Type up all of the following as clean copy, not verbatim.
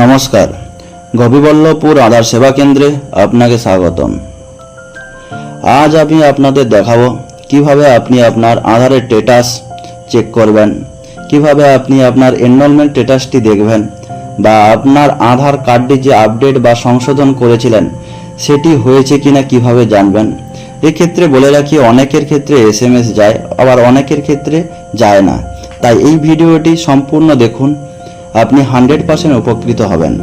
নমস্কার, গোপীবল্লভপুর আধার সেবা কেন্দ্রে আপনাকে স্বাগতম। আজ আমি আপনাদের দেখাবো কিভাবে আপনি আপনার আধারের স্ট্যাটাস চেক করবেন, কিভাবে আপনি আপনার এনরোলমেন্ট স্ট্যাটাসটি দেখবেন, বা আপনার আধার কার্ডটি যে আপডেট বা সংশোধন করেছিলেন সেটি হয়েছে কিনা কিভাবে জানবেন। এক্ষেত্রে বলে রাখি, অনেকের ক্ষেত্রে SMS যায়, আবার অনেকের ক্ষেত্রে যায় না। তাই এই ভিডিওটি সম্পূর্ণ দেখুন, আপনি 100% উপকৃত হবেন।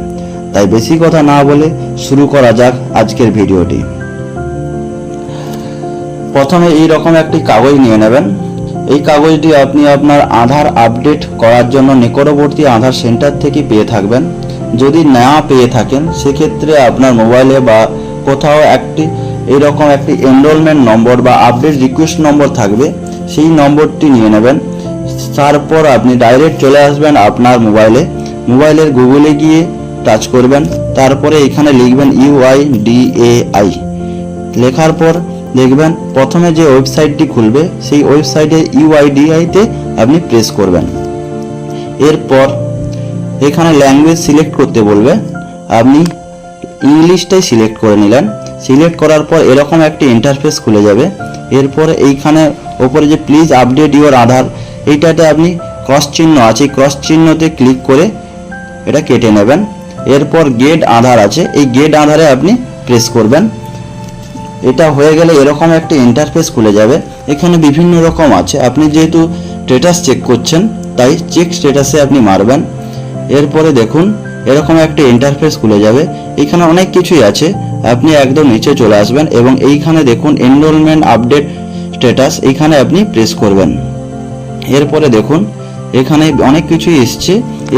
তাই বেশি কথা না বলে শুরু করা যাক আজকের ভিডিওটি। প্রথমে এই রকম একটি কাগজ নিয়ে নেবেন। এই কাগজটি আপনি আপনার আধার আপডেট করার জন্য নিকটবর্তী আধার সেন্টার থেকে পেয়ে থাকবেন। যদি না পেয়ে থাকেন সেক্ষেত্রে আপনার মোবাইলে বা কোথাও এইরকম একটি এনরোলমেন্ট নম্বর বা আপডেট রিকোয়েস্ট নম্বর থাকবে, সেই নম্বরটি নিয়ে নেবেন। তারপর আপনি ডাইরেক্ট চলে আসবেন আপনার মোবাইলের গুগলে গিয়ে টাচ করবেন। তারপরে এখানে লিখবেন UIDAI। লেখার পর দেখবেন প্রথমে যে ওয়েবসাইটটি খুলবে সেই ওয়েবসাইটে UIDAI তে আপনি প্রেস করবেন। এরপর এখানে ল্যাঙ্গুয়েজ সিলেক্ট করতে বলবে, আপনি ইংলিশটাই সিলেক্ট করে নিলেন। সিলেক্ট করার পর এরকম একটি ইন্টারফেস খুলে যাবে। এরপরে এইখানে ওপরে যে প্লিজ আপডেট ইওর আধার, এইটাতে আপনি ক্রস চিহ্ন আছে, ক্রস চিহ্নতে ক্লিক করে এটা কেটে নেবেন। এরপর গেট আধার আছে, এই গেট আধারে আপনি প্রেস করবেন। এটা হয়ে গেলে এরকম একটা ইন্টারফেস খুলে যাবে। এখানে বিভিন্ন রকম আছে, আপনি যেহেতু স্ট্যাটাস চেক করছেন তাই চেক স্ট্যাটাসে আপনি মারবেন। এরপরে দেখুন এরকম একটা ইন্টারফেস খুলে যাবে। এখানে অনেক কিছুই আছে, আপনি একদম নিচে চলে আসবেন এবং এইখানে দেখুন এনরোলমেন্ট আপডেট স্ট্যাটাস, এইখানে আপনি প্রেস করবেন। এরপরে দেখুন এখানে অনেক কিছুই এসছে,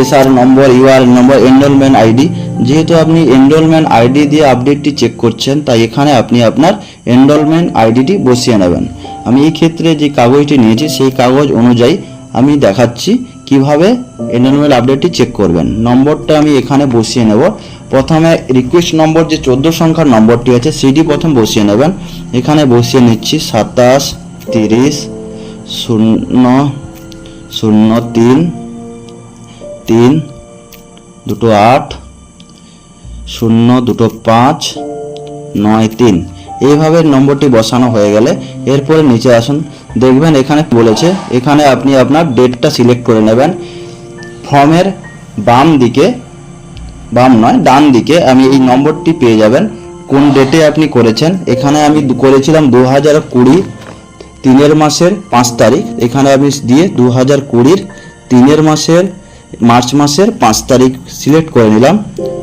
SR নম্বর, UR নম্বর, এনরোলমেন্ট আইডি। যেহেতু আপনি এনরোলমেন্ট আইডি দিয়ে আপডেটটি চেক করছেন তাই এখানে আপনি আপনার এনরোলমেন্ট আইডিটি বসিয়ে নেবেন। আমি এই ক্ষেত্রে যে কাগজটি নিয়েছি সেই কাগজ অনুযায়ী আমি দেখাচ্ছি কিভাবে এনরোলমেন্ট আপডেটটি চেক করবেন। নম্বরটা আমি এখানে বসিয়ে নেব। প্রথমে রিকোয়েস্ট নম্বর যে 14 সংখ্যার নম্বরটি আছে সেটি প্রথম বসিয়ে নেবেন। এখানে বসিয়ে নিচ্ছি 27 30 0 0 3 3 2 8 0 2 5 9 3। এইভাবে নম্বরটি বসানো হয়ে গেলে এরপরে নিচে আসুন, দেখবেন এখানে বলেছে, এখানে আপনি আপনার ডেটটা সিলেক্ট করে নেবেন। ফর্মের ডান দিকে আমি এই নম্বরটি পেয়ে যাবেন, কোন ডেটে আপনি করেছেন। এখানে আমি করেছিলাম 2020 3 মাসের 5 তারিখ। এখানে আমি দিয়ে 2020 3 মাসের মার্চ মাসের 5 তারিখ সিলেক্ট করে নিলাম।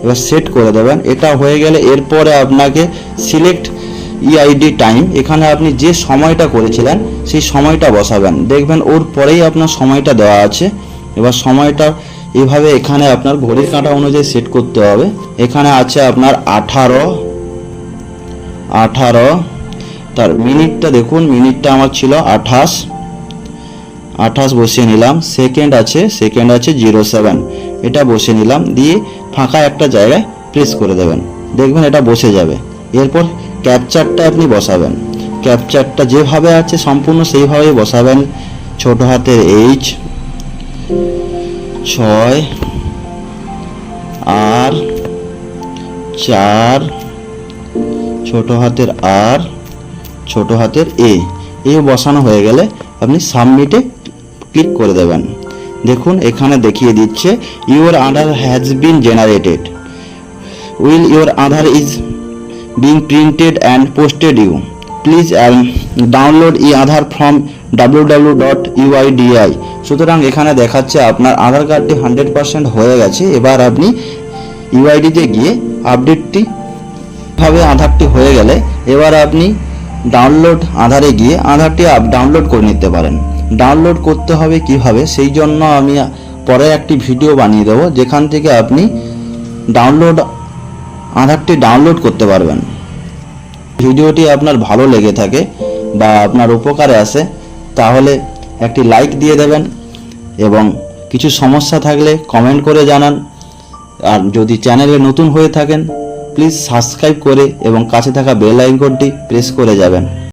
এবার সেট করে দেবেন। এটা হয়ে গেলে এরপরে আপনাকে সিলেক্ট EID টাইম, এখানে আপনি যে সময়টা করেছিলেন সেই সময়টা বসাবেন। দেখবেন ওর পরেই আপনার সময়টা দেওয়া আছে। এবার সময়টা এইভাবে এখানে আপনার ঘড়ির কাঁটা অনুযায়ী সেট করতে হবে। এখানে আছে আপনার 18 তার মিনিটটা দেখুন, মিনিটটা আমার ছিল 28 বসিয়ে নিলাম। সেকেন্ড আছে 07, এটা বসিয়ে নিলাম। দিয়ে ফাঁকা একটা জায়গায় প্রেস করে দেবেন, দেখবেন এটা বসে যাবে। এরপর ক্যাপচারটা আপনি বসাবেন। ক্যাপচারটা যেভাবে আছে সম্পূর্ণ সেইভাবেই বসাবেন। ছোট হাতের H 6 R 4, ছোট হাতের R, ছোট হাতের A। এই বসানো হয়ে গেলে আপনি সাবমিটে ক্লিক করে দেবেন। দেখুন এখানে দেখিয়ে দিচ্ছে your Aadhaar has been generated, will your Aadhaar is being printed and posted you, please download Aadhaar from www.uidi। সুতরাং এখানে দেখাচ্ছে আপনার আধার কার্ডটি 100% হয়ে গেছে। এবার আপনি UID-তে গিয়ে আপডেটটি ভাবে আধারটি হয়ে গেলে এবার আপনি ডাউনলোড আধারে গিয়ে আধারটি ডাউনলোড করে নিতে পারেন। ডাউনলোড করতে হবে কিভাবে, সেই জন্য আমি পরে একটি ভিডিও বানিয়ে দেবো যেখান থেকে আপনি আধারটি ডাউনলোড করতে পারবেন। ভিডিওটি আপনার ভালো লেগে থাকে বা আপনার উপকারে আসে তাহলে একটি লাইক দিয়ে দেবেন এবং কিছু সমস্যা থাকলে কমেন্ট করে জানান। আর যদি চ্যানেলে নতুন হয়ে থাকেন প্লিজ সাবস্ক্রাইব করে এবং কাছে থাকা বেল আইকনটি প্রেস করে যাবেন।